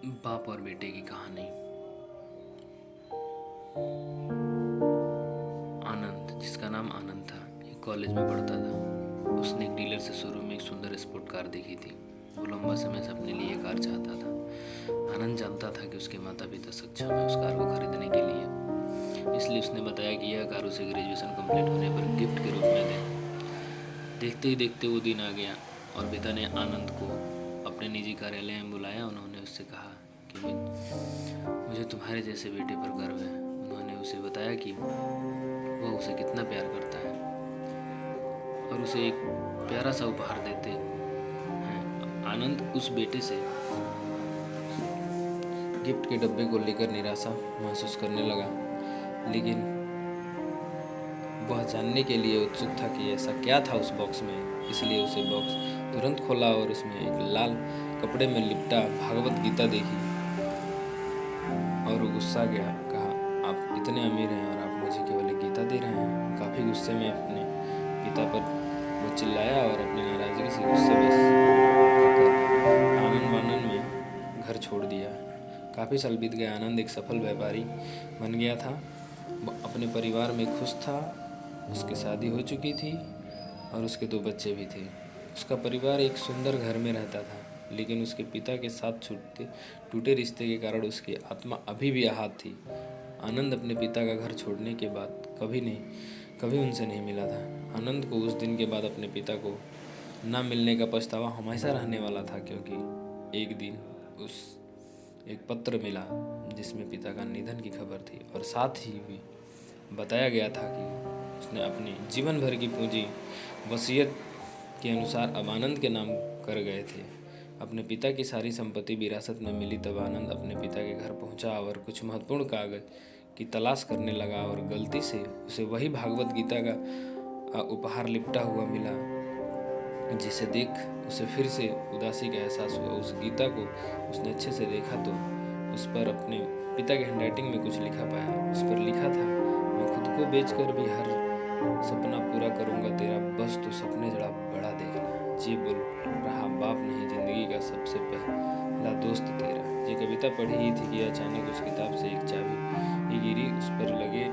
बाप और बेटे की कहानी। आनंद, जिसका नाम आनंद था, एक कॉलेज में पढ़ता था। उसने एक डीलर से शुरू में एक सुंदर स्पोर्ट कार देखी थी। वो लंबा समय से अपने लिए कार चाहता था। आनंद जानता था कि उसके माता पिता सक्षम हैं उस कार को खरीदने के लिए, इसलिए उसने बताया कि यह कार उसे ग्रेजुएशन कंप्लीट होने पर गिफ्ट के रूप में दें। देखते ही देखते वो दिन आ गया और पिता ने आनंद को अपने निजी कार्यालय में बुलाया। उन्होंने उससे कहा कि मुझे तुम्हारे जैसे बेटे पर गर्व है। उन्होंने उसे बताया कि वह उसे कितना प्यार करता है और उसे एक प्यारा सा उपहार देते हैं। आनंद उस बेटे से गिफ्ट के डब्बे को लेकर निराशा महसूस करने लगा, लेकिन वह जानने के लिए उत्सुक था कि ऐसा क्या था उस बॉक्स में। इसलिए उसे बॉक्स तुरंत खोला और उसमें एक लाल कपड़े में लिपटा भागवत गीता देखी और वो गुस्सा गया। कहा, आप इतने अमीर हैं और आप मुझे केवल एक गीता दे रहे हैं। काफ़ी गुस्से में अपने पिता पर वो चिल्लाया और अपनी नाराज़गी से गुस्से बस होकर आनंद वानन में घर छोड़ दिया। काफ़ी साल बीत गए। आनंद एक सफल व्यापारी बन गया था। अपने परिवार में खुश था। उसकी शादी हो चुकी थी और उसके 2 बच्चे भी थे। उसका परिवार एक सुंदर घर में रहता था, लेकिन उसके पिता के साथ टूटे रिश्ते के कारण उसकी आत्मा अभी भी आहत थी। आनंद अपने पिता का घर छोड़ने के बाद कभी उनसे नहीं मिला था। आनंद को उस दिन के बाद अपने पिता को ना मिलने का पछतावा हमेशा रहने वाला था, क्योंकि एक दिन उस एक पत्र मिला जिसमें पिता का निधन की खबर थी और साथ ही भी बताया गया था कि उसने अपनी जीवन भर की पूंजी वसीयत के अनुसार अब आनंद के नाम कर गए थे। अपने पिता की सारी संपत्ति विरासत में मिली तब आनंद अपने पिता के घर पहुंचा और कुछ महत्वपूर्ण कागज की तलाश करने लगा और गलती से उसे वही भागवत गीता का उपहार लिपटा हुआ मिला, जिसे देख उसे फिर से उदासी का एहसास हुआ। उस गीता को उसने अच्छे से देखा तो उस पर अपने पिता के हैंडराइटिंग में कुछ लिखा पाया। उस पर लिखा था, मैं खुद को बेचकर भी हर सपना पूरा करूंगा तेरा, बस तू सपने जरा बड़ा देखना। जी बोल रहा बाप नहीं, जिंदगी का सबसे पहला दोस्त तेरा। ये कविता पढ़ी ही थी कि अचानक उस किताब से एक चाबी गिरी। उस पर लगे